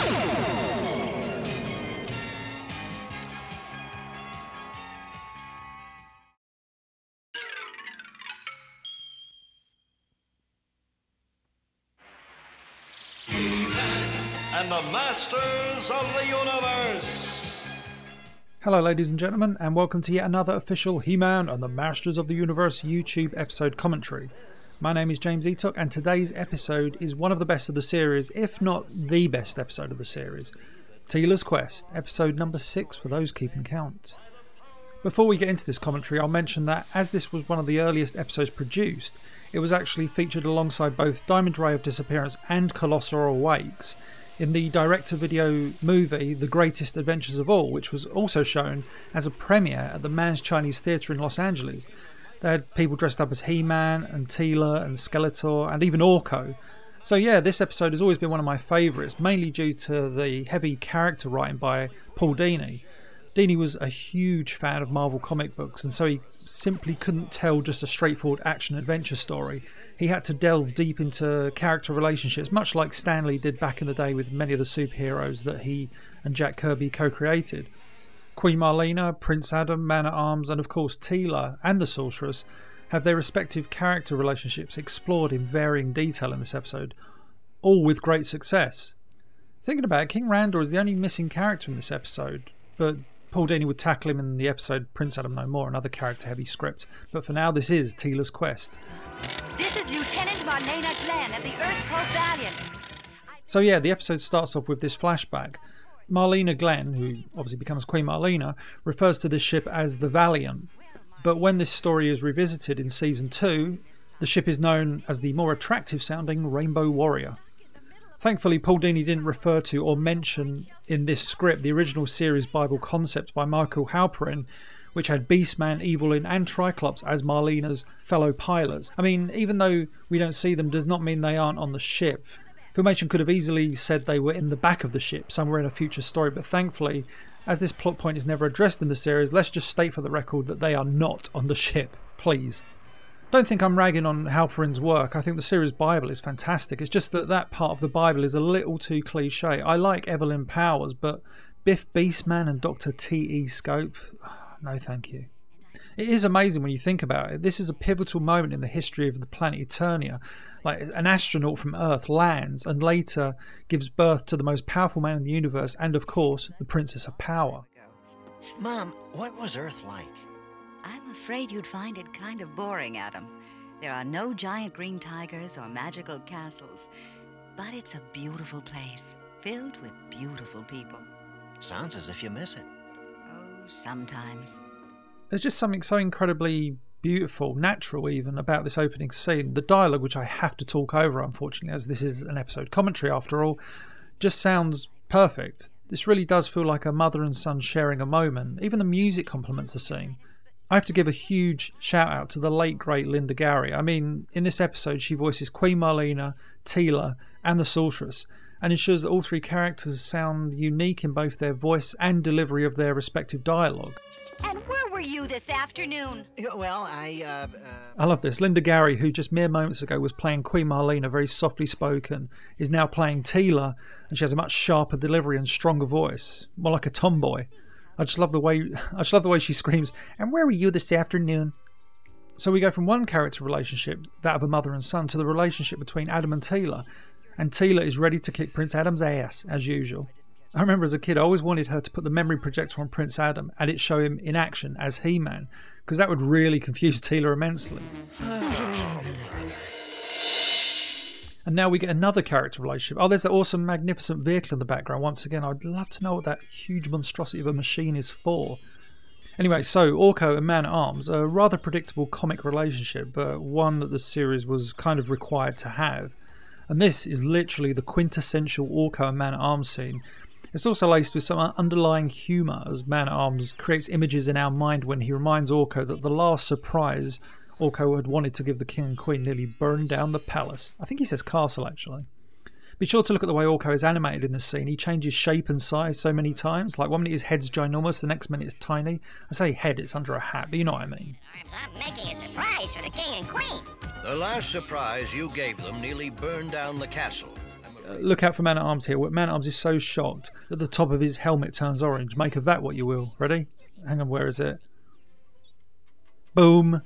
And the Masters of the Universe. Hello ladies and gentlemen, and welcome to yet another official He-Man and the Masters of the Universe YouTube episode commentary. My name is James Eatock, and today's episode is one of the best of the series, if not the best episode of the series. Teela's Quest, episode number 6 for those keeping count. Before we get into this commentary, I'll mention that as this was one of the earliest episodes produced, it was actually featured alongside both Diamond Ray of Disappearance and Colossal Awakes in the direct-to-video movie The Greatest Adventures of All, which was also shown as a premiere at the Mann's Chinese Theatre in Los Angeles. They had people dressed up as He-Man and Teela and Skeletor and even Orko. So yeah, this episode has always been one of my favourites, mainly due to the heavy character writing by Paul Dini. Dini was a huge fan of Marvel comic books, and so he simply couldn't tell just a straightforward action-adventure story. He had to delve deep into character relationships, much like Stan Lee did back in the day with many of the superheroes that he and Jack Kirby co-created. Queen Marlena, Prince Adam, Man-at-Arms, and of course Teela and the Sorceress have their respective character relationships explored in varying detail in this episode, all with great success. Thinking about it, King Randor is the only missing character in this episode, but Paul Dini would tackle him in the episode Prince Adam No More, another character-heavy script. But for now, this is Teela's Quest. This is Lieutenant Marlena Glenn of the Earth Probe Valiant. So yeah, the episode starts off with this flashback. Marlena Glenn, who obviously becomes Queen Marlena, refers to this ship as the Valiant. But when this story is revisited in Season 2, the ship is known as the more attractive-sounding Rainbow Warrior. Thankfully, Paul Dini didn't refer to or mention in this script the original series Bible concept by Michael Halperin, which had Beastman, Evelyn and Triclops as Marlena's fellow pilots. I mean, even though we don't see them does not mean they aren't on the ship. Filmation could have easily said they were in the back of the ship, somewhere in a future story, but thankfully, as this plot point is never addressed in the series, let's just state for the record that they are not on the ship, please. Don't think I'm ragging on Halperin's work. I think the series Bible is fantastic. It's just that that part of the Bible is a little too cliche. I like Evelyn Powers, but Biff Beastman and Dr. T.E. Scope, no thank you. It is amazing when you think about it. This is a pivotal moment in the history of the planet Eternia. Like, an astronaut from Earth lands and later gives birth to the most powerful man in the universe and, of course, the Princess of Power. Mom, what was Earth like? I'm afraid you'd find it kind of boring, Adam. There are no giant green tigers or magical castles, but it's a beautiful place, filled with beautiful people. Sounds as if you miss it. Oh, sometimes. There's just something so incredibly beautiful, natural even, about this opening scene. The dialogue, which I have to talk over, unfortunately, as this is an episode commentary after all, just sounds perfect. This really does feel like a mother and son sharing a moment. Even the music complements the scene. I have to give a huge shout out to the late great Linda Gary. I mean, in this episode she voices Queen Marlena, Teela and the Sorceress, and ensures that all three characters sound unique in both their voice and delivery of their respective dialogue. And where were you this afternoon? Well, I love this. Linda Gary, who just mere moments ago was playing Queen Marlena, very softly spoken, is now playing Teela, and she has a much sharper delivery and stronger voice, more like a tomboy. I just love the way she screams, "And where were you this afternoon?" So we go from one character relationship, that of a mother and son, to the relationship between Adam and Teela is ready to kick Prince Adam's ass, as usual. I remember as a kid I always wanted her to put the memory projector on Prince Adam and it show him in action as He-Man, because that would really confuse Teela immensely. And now we get another character relationship. Oh, there's that awesome, magnificent vehicle in the background. Once again, I'd love to know what that huge monstrosity of a machine is for. Anyway, so Orko and Man-at-Arms, a rather predictable comic relationship, but one that the series was kind of required to have. And this is literally the quintessential Orko and Man-at-Arms scene. It's also laced with some underlying humour, as Man-at-Arms creates images in our mind when he reminds Orko that the last surprise Orko had wanted to give the king and queen nearly burned down the palace. I think he says castle, actually. Be sure to look at the way Orko is animated in this scene. He changes shape and size so many times. Like, one minute his head's ginormous, the next minute it's tiny. I say head, it's under a hat, but you know what I mean. I'm making a surprise for the king and queen. The last surprise you gave them nearly burned down the castle. Look out for Man-at-Arms here. Man-at-Arms is so shocked that the top of his helmet turns orange. Make of that what you will. Ready? Hang on, where is it? Boom.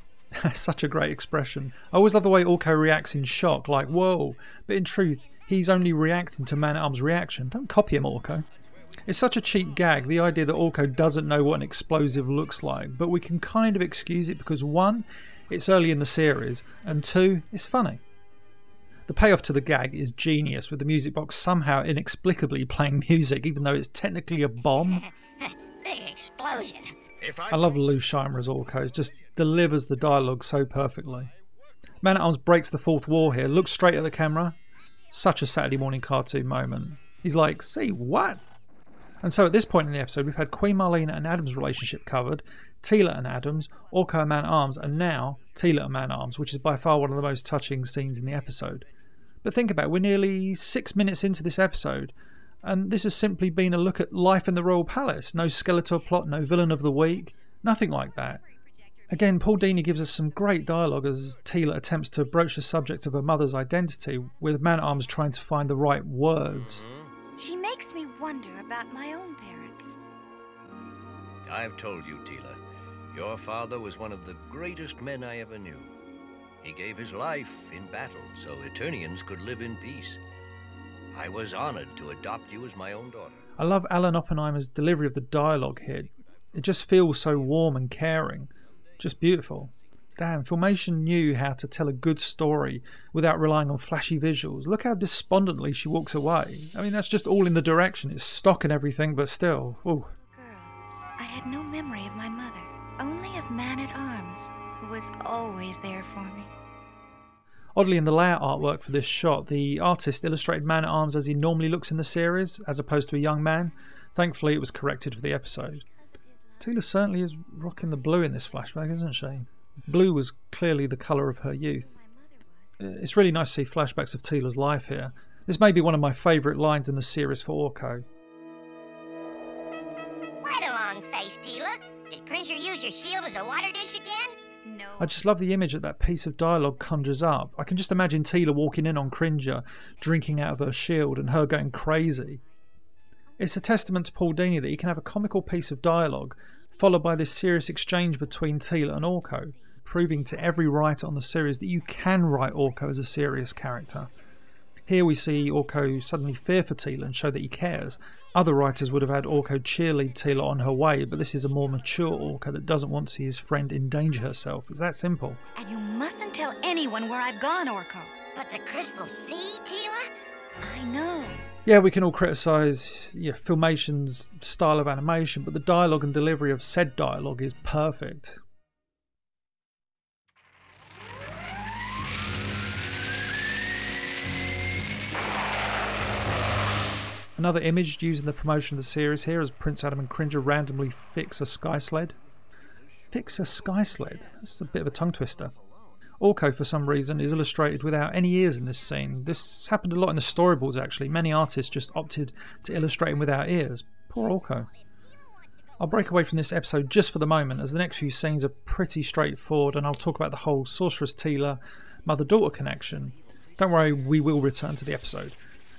Such a great expression. I always love the way Orko reacts in shock, like, whoa. But in truth, he's only reacting to Man-at-Arms' reaction. Don't copy him, Orko. It's such a cheap gag, the idea that Orko doesn't know what an explosive looks like, but we can kind of excuse it because 1, it's early in the series, and 2, it's funny. The payoff to the gag is genius, with the music box somehow inexplicably playing music, even though it's technically a bomb. Big explosion. I love Lou Scheimer as Orko, it just delivers the dialogue so perfectly. Man-at-Arms breaks the fourth wall here, looks straight at the camera. Such a Saturday morning cartoon moment. He's like, see what? And so at this point in the episode, we've had Queen Marlena and Adams' relationship covered, Teela and Adams, Orko and Man-at-Arms, and now Teela and Man-at-Arms, which is by far one of the most touching scenes in the episode. But think about it, we're nearly 6 minutes into this episode, and this has simply been a look at life in the Royal Palace. No Skeletor plot, no villain of the week, nothing like that. Again, Paul Dini gives us some great dialogue as Teela attempts to broach the subject of her mother's identity, with Man-at-Arms trying to find the right words. She makes me wonder about my own parents. I've told you, Teela, your father was one of the greatest men I ever knew. He gave his life in battle so Eternians could live in peace. I was honored to adopt you as my own daughter. I love Alan Oppenheimer's delivery of the dialogue here. It just feels so warm and caring. Just beautiful. Damn, Filmation knew how to tell a good story without relying on flashy visuals. Look how despondently she walks away. I mean, that's just all in the direction. It's stock and everything, but still. Ooh. Girl, I had no memory of my mother, only of Man-at-Arms, who was always there for me. Oddly, in the layout artwork for this shot, the artist illustrated Man-at-Arms as he normally looks in the series, as opposed to a young man. Thankfully, it was corrected for the episode. Teela certainly is rocking the blue in this flashback, isn't she? Blue was clearly the colour of her youth. It's really nice to see flashbacks of Teela's life here. This may be one of my favourite lines in the series for Orko. Quite a long face, Teela. Did Cringer use your shield as a water dish again? No. I just love the image that piece of dialogue conjures up. I can just imagine Teela walking in on Cringer, drinking out of her shield, and her going crazy. It's a testament to Paul Dini that he can have a comical piece of dialogue, followed by this serious exchange between Teela and Orko, proving to every writer on the series that you can write Orko as a serious character. Here we see Orko suddenly fear for Teela and show that he cares. Other writers would have had Orko cheerlead Teela on her way, but this is a more mature Orko that doesn't want to see his friend endanger herself. It's that simple. And you mustn't tell anyone where I've gone, Orko. But the Crystal Sea, Teela? I know. Yeah, we can all criticise Filmation's style of animation, but the dialogue and delivery of said dialogue is perfect. Another image used in the promotion of the series here as Prince Adam and Cringer randomly fix a sky sled. Fix a sky sled? That's a bit of a tongue twister. Orko, for some reason, is illustrated without any ears in this scene. This happened a lot in the storyboards, actually. Many artists just opted to illustrate him without ears. Poor Orko. I'll break away from this episode just for the moment, as the next few scenes are pretty straightforward, and I'll talk about the whole Sorceress Teela mother-daughter connection. Don't worry, we will return to the episode.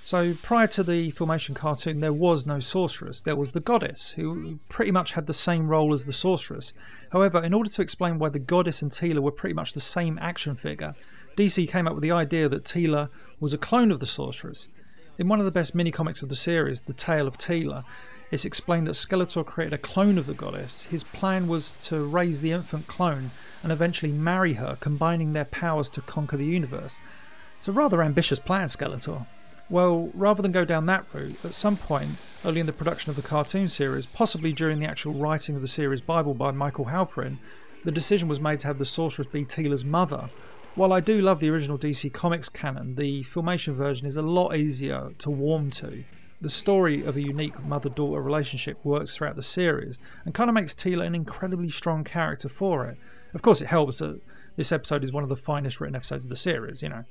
So, prior to the Filmation cartoon, there was no sorceress. There was the goddess, who pretty much had the same role as the sorceress. However, in order to explain why the goddess and Teela were pretty much the same action figure, DC came up with the idea that Teela was a clone of the sorceress. In one of the best mini-comics of the series, The Tale of Teela, it's explained that Skeletor created a clone of the goddess. His plan was to raise the infant clone and eventually marry her, combining their powers to conquer the universe. It's a rather ambitious plan, Skeletor. Well, rather than go down that route, at some point early in the production of the cartoon series, possibly during the actual writing of the series Bible by Michael Halperin, the decision was made to have the sorceress be Teela's mother. While I do love the original DC Comics canon, the Filmation version is a lot easier to warm to. The story of a unique mother-daughter relationship works throughout the series and kind of makes Teela an incredibly strong character for it. Of course, it helps that this episode is one of the finest written episodes of the series, you know.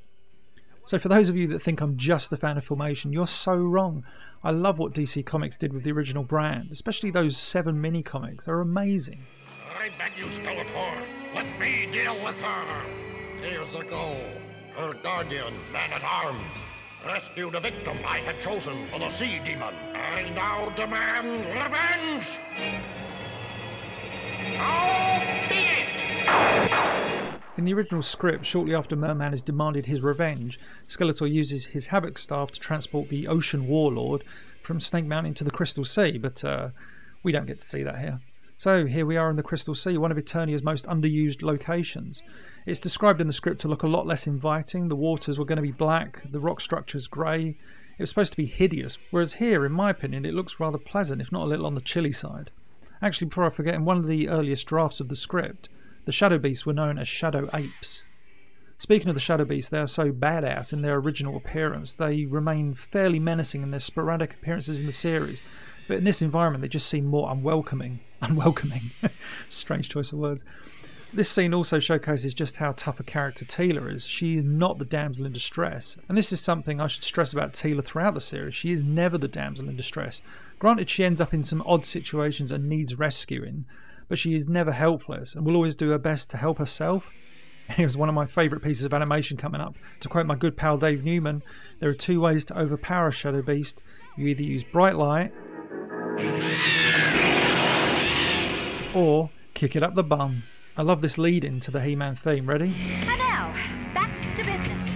So for those of you that think I'm just a fan of Filmation, you're so wrong. I love what DC Comics did with the original brand, especially those 7 mini-comics. They're amazing. I beg you, Skeletor, let me deal with her. Years ago, her guardian, Man-at-Arms, rescue the victim I had chosen for the sea demon. I now demand revenge! So be it! In the original script, shortly after Merman has demanded his revenge, Skeletor uses his Havoc staff to transport the Ocean Warlord from Snake Mountain to the Crystal Sea, but we don't get to see that here. So here we are in the Crystal Sea, one of Eternia's most underused locations. It's described in the script to look a lot less inviting. The waters were going to be black, the rock structure's grey. It was supposed to be hideous, whereas here, in my opinion, it looks rather pleasant, if not a little on the chilly side. Actually, before I forget, in one of the earliest drafts of the script, the Shadow Beasts were known as Shadow Apes. Speaking of the Shadow Beasts, they are so badass in their original appearance. They remain fairly menacing in their sporadic appearances in the series, but in this environment they just seem more unwelcoming. Strange choice of words. This scene also showcases just how tough a character Teela is. She is not the damsel in distress, and this is something I should stress about Teela throughout the series. She is never the damsel in distress. Granted, she ends up in some odd situations and needs rescuing, but she is never helpless and will always do her best to help herself. Here's one of my favourite pieces of animation coming up. To quote my good pal Dave Newman, there are two ways to overpower a Shadow Beast. You either use bright light or kick it up the bum. I love this lead in to the He-Man theme. Ready? And now, back to business.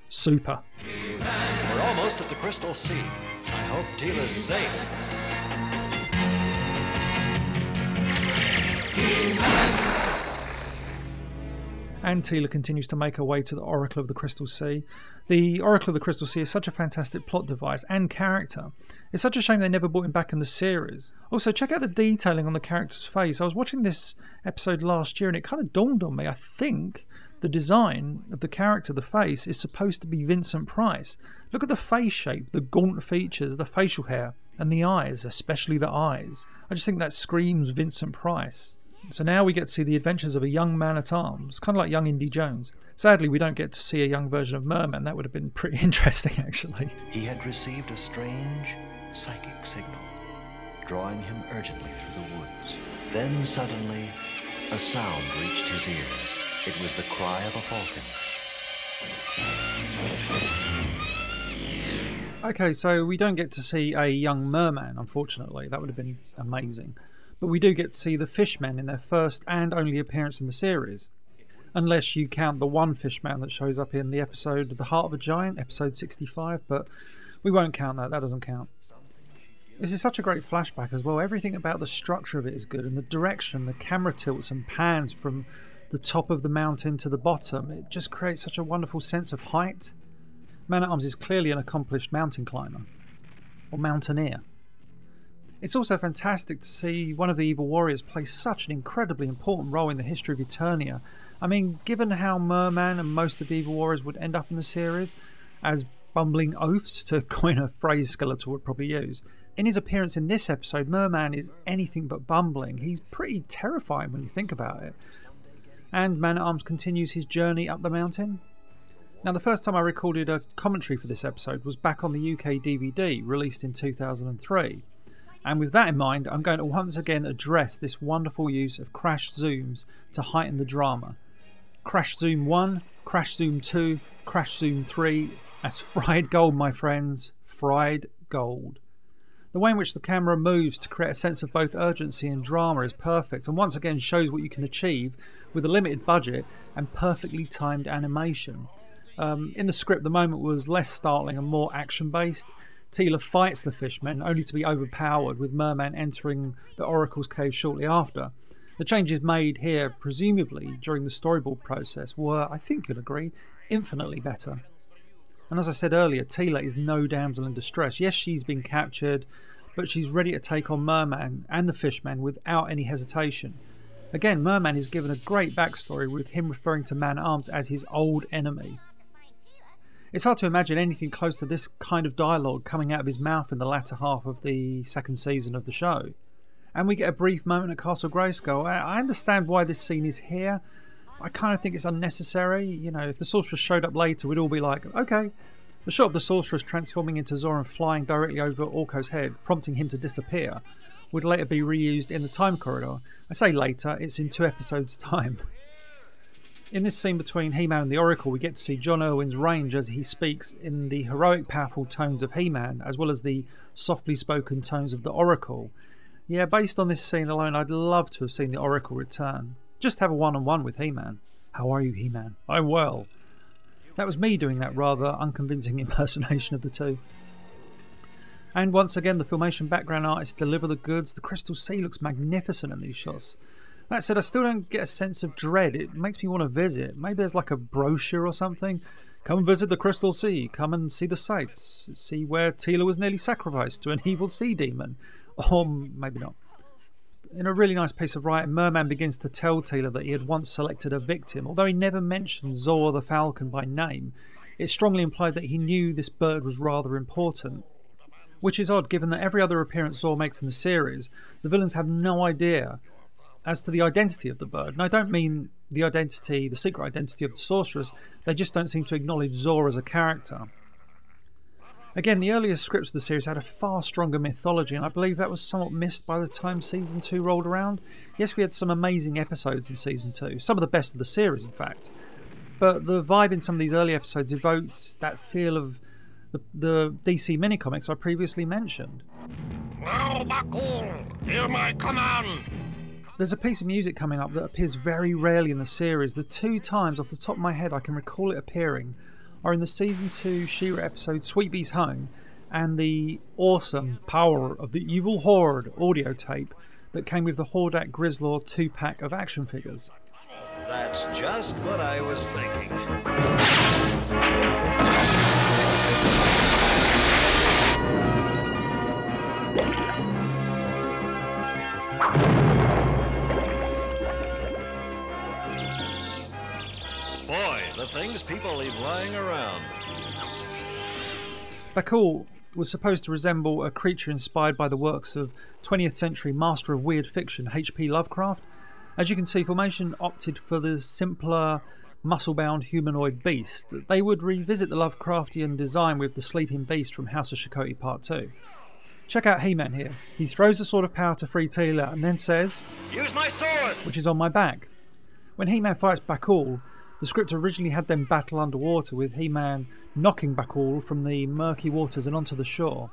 Super. We're almost at the Crystal Sea. I hope Teela's safe. And Teela continues to make her way to the Oracle of the Crystal Sea. The Oracle of the Crystal Sea is such a fantastic plot device and character. It's such a shame they never brought him back in the series. Also, check out the detailing on the character's face. I was watching this episode last year and it kind of dawned on me. I think the design of the character, the face, is supposed to be Vincent Price. Look at the face shape, the gaunt features, the facial hair, and the eyes, especially the eyes. I just think that screams Vincent Price. So now we get to see the adventures of a young man-at-arms, kind of like young Indy Jones. Sadly, we don't get to see a young version of Merman. That would have been pretty interesting, actually. He had received a strange psychic signal, drawing him urgently through the woods. Then suddenly, a sound reached his ears. It was the cry of a falcon. Okay, so we don't get to see a young merman, unfortunately. That would have been amazing. But we do get to see the Fishmen in their first and only appearance in the series. Unless you count the one Fishman that shows up in the episode The Heart of a Giant, episode 65, but we won't count that, that doesn't count. This is such a great flashback as well. Everything about the structure of it is good, and the direction, the camera tilts and pans from the top of the mountain to the bottom. It just creates such a wonderful sense of height. Man-at-Arms is clearly an accomplished mountain climber, or mountaineer. It's also fantastic to see one of the Evil Warriors play such an incredibly important role in the history of Eternia. I mean, given how Merman and most of the Evil Warriors would end up in the series, as bumbling oafs, to coin a phrase Skeletor would probably use, in his appearance in this episode, Merman is anything but bumbling. He's pretty terrifying when you think about it. And Man-at-Arms continues his journey up the mountain. Now, the first time I recorded a commentary for this episode was back on the UK DVD, released in 2003. And with that in mind, I'm going to once again address this wonderful use of crash zooms to heighten the drama. Crash zoom 1, crash zoom 2, crash zoom 3. That's fried gold, my friends. Fried gold. The way in which the camera moves to create a sense of both urgency and drama is perfect, and once again shows what you can achieve with a limited budget and perfectly timed animation. In the script, the moment was less startling and more action-based. Teela fights the Fishmen, only to be overpowered, with Merman entering the Oracle's cave shortly after. The changes made here, presumably during the storyboard process, were, I think you'll agree, infinitely better. And as I said earlier, Teela is no damsel in distress. Yes, she's been captured, but she's ready to take on Merman and the Fishmen without any hesitation. Again, Merman is given a great backstory, with him referring to Man-at-Arms as his old enemy. It's hard to imagine anything close to this kind of dialogue coming out of his mouth in the latter half of the second season of the show. And we get a brief moment at Castle Grayskull. I understand why this scene is here. I kind of think it's unnecessary. You know, if the Sorceress showed up later, we'd all be like, okay. The shot of the Sorceress transforming into Zoran flying directly over Orko's head, prompting him to disappear, would later be reused in the time corridor. I say later, it's in 2 episodes' time. In this scene between He-Man and the Oracle, we get to see John Irwin's range as he speaks in the heroic, powerful tones of He-Man, as well as the softly spoken tones of the Oracle. Yeah, based on this scene alone, I'd love to have seen the Oracle return. Just have a one-on-one with He-Man. How are you, He-Man? I'm well. That was me doing that rather unconvincing impersonation of the two. And once again, the Filmation background artists deliver the goods. The Crystal Sea looks magnificent in these shots. That said, I still don't get a sense of dread. It makes me want to visit. Maybe there's like a brochure or something. Come visit the Crystal Sea. Come and see the sights. See where Teela was nearly sacrificed to an evil sea demon. Or maybe not. In a really nice piece of writing, Merman begins to tell Teela that he had once selected a victim. Although he never mentioned Zor the Falcon by name, it strongly implied that he knew this bird was rather important. Which is odd, given that every other appearance Zor makes in the series, the villains have no idea as to the identity of the bird. And I don't mean the identity, the secret identity of the sorceress, they just don't seem to acknowledge Zor as a character. Again, the earlier scripts of the series had a far stronger mythology, and I believe that was somewhat missed by the time Season 2 rolled around. Yes, we had some amazing episodes in Season 2, some of the best of the series in fact, but the vibe in some of these early episodes evokes that feel of the DC mini-comics I previously mentioned. Now, Bakul, hear my command! There's a piece of music coming up that appears very rarely in the series. The two times off the top of my head I can recall it appearing are in the Season 2 She-Ra episode Sweet Bee's Home and the awesome Power of the Evil Horde audio tape that came with the Hordak Grislaw 2-pack of action figures. That's just what I was thinking. Boy, the things people leave lying around. Bakul was supposed to resemble a creature inspired by the works of 20th century master of weird fiction H.P. Lovecraft. As you can see, Filmation opted for the simpler, muscle-bound humanoid beast. They would revisit the Lovecraftian design with the sleeping beast from House of Chakotay Part 2. Check out He-Man here. He throws a sword of power to free Teela and then says, Use my sword! Which is on my back. When He-Man fights Bakul, the script originally had them battle underwater, with He-Man knocking Bakul from the murky waters and onto the shore.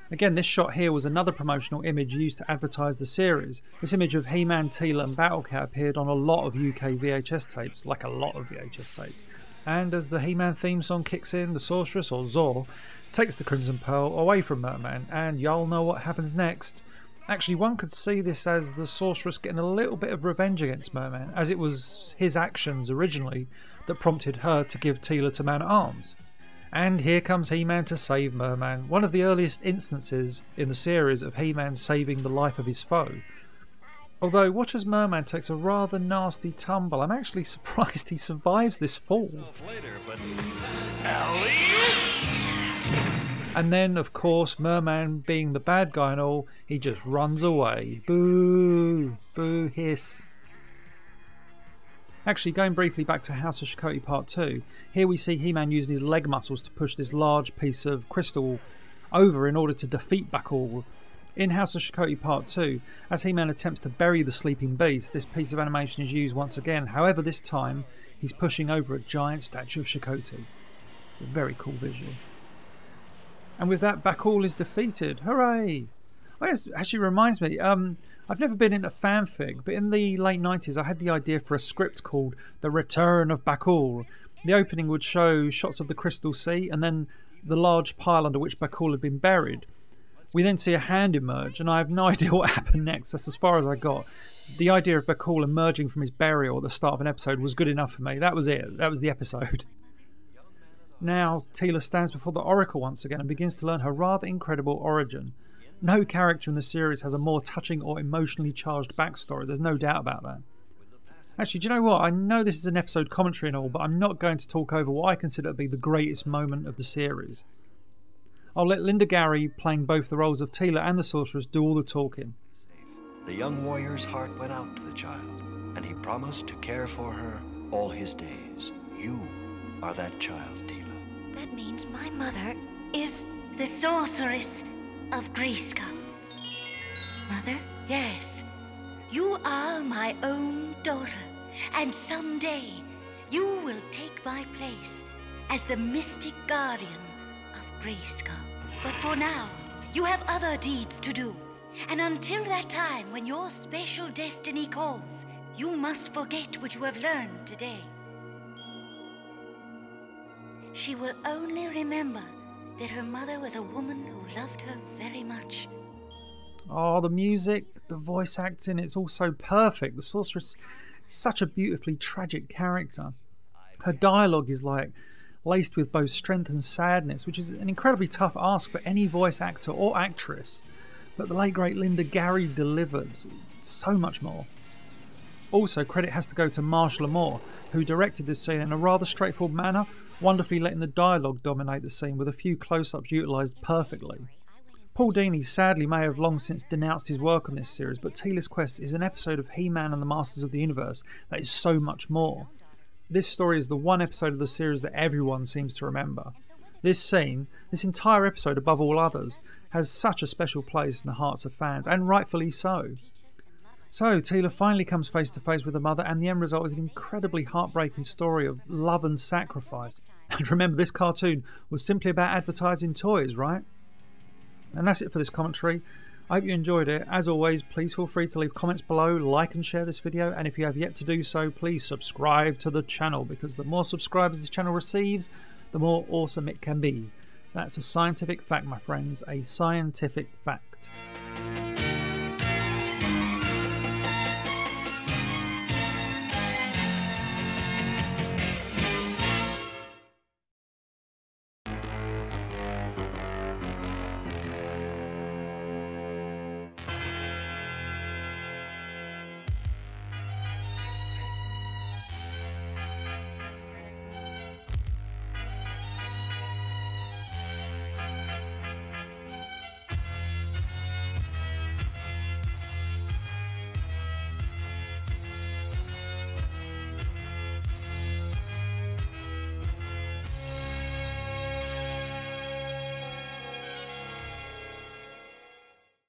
Again, this shot here was another promotional image used to advertise the series. This image of He-Man, Teela and Battle Cat appeared on a lot of UK VHS tapes, like a lot of VHS tapes. And as the He-Man theme song kicks in, the sorceress, or Zor, takes the Crimson Pearl away from Merman, and y'all know what happens next. Actually, one could see this as the sorceress getting a little bit of revenge against Merman, as it was his actions originally that prompted her to give Teela to Man-at-Arms. And here comes He-Man to save Merman, one of the earliest instances in the series of He-Man saving the life of his foe. Although, watch as Merman takes a rather nasty tumble. I'm actually surprised he survives this fall. Later, but... And then, of course, Merman, being the bad guy and all, he just runs away. Boo! Boo hiss. Actually, going briefly back to House of Chakotay Part 2, here we see He-Man using his leg muscles to push this large piece of crystal over in order to defeat Bakul. In House of Chakotay Part 2, as He-Man attempts to bury the sleeping beast, this piece of animation is used once again. However, this time, he's pushing over a giant statue of Chakotay. A very cool visual. And with that, Bakul is defeated. Hooray! Oh, yes, actually reminds me, I've never been into fanfic, but in the late 90s I had the idea for a script called The Return of Bakul. The opening would show shots of the Crystal Sea and then the large pile under which Bakul had been buried. We then see a hand emerge, and I have no idea what happened next. That's as far as I got. The idea of Bakul emerging from his burial at the start of an episode was good enough for me. That was it. That was the episode. Now, Teela stands before the Oracle once again and begins to learn her rather incredible origin. No character in the series has a more touching or emotionally charged backstory, there's no doubt about that. Actually, do you know what? I know this is an episode commentary and all, but I'm not going to talk over what I consider to be the greatest moment of the series. I'll let Linda Gary, playing both the roles of Teela and the Sorceress, do all the talking. The young warrior's heart went out to the child, and he promised to care for her all his days. You are that child, Teela. That means my mother is the sorceress of Grayskull. Mother? Yes. You are my own daughter, and someday You will take my place as the mystic guardian of Grayskull. But for now, you have other deeds to do. And until that time when your special destiny calls, you must forget what you have learned today. She will only remember that her mother was a woman who loved her very much. Oh, the music, the voice acting, it's all so perfect. The sorceress is such a beautifully tragic character. Her dialogue is like laced with both strength and sadness, which is an incredibly tough ask for any voice actor or actress. But the late great Linda Gary delivered so much more. Also, credit has to go to Marshall Moore, who directed this scene in a rather straightforward manner, wonderfully letting the dialogue dominate the scene with a few close-ups utilised perfectly. Paul Dini sadly may have long since denounced his work on this series, but Teela's Quest is an episode of He-Man and the Masters of the Universe that is so much more. This story is the one episode of the series that everyone seems to remember. This scene, this entire episode above all others, has such a special place in the hearts of fans, and rightfully so. So, Teela finally comes face to face with her mother, and the end result is an incredibly heartbreaking story of love and sacrifice. And remember, this cartoon was simply about advertising toys, right? And that's it for this commentary. I hope you enjoyed it. As always, please feel free to leave comments below, like and share this video, and if you have yet to do so, please subscribe to the channel, because the more subscribers this channel receives, the more awesome it can be. That's a scientific fact, my friends, a scientific fact.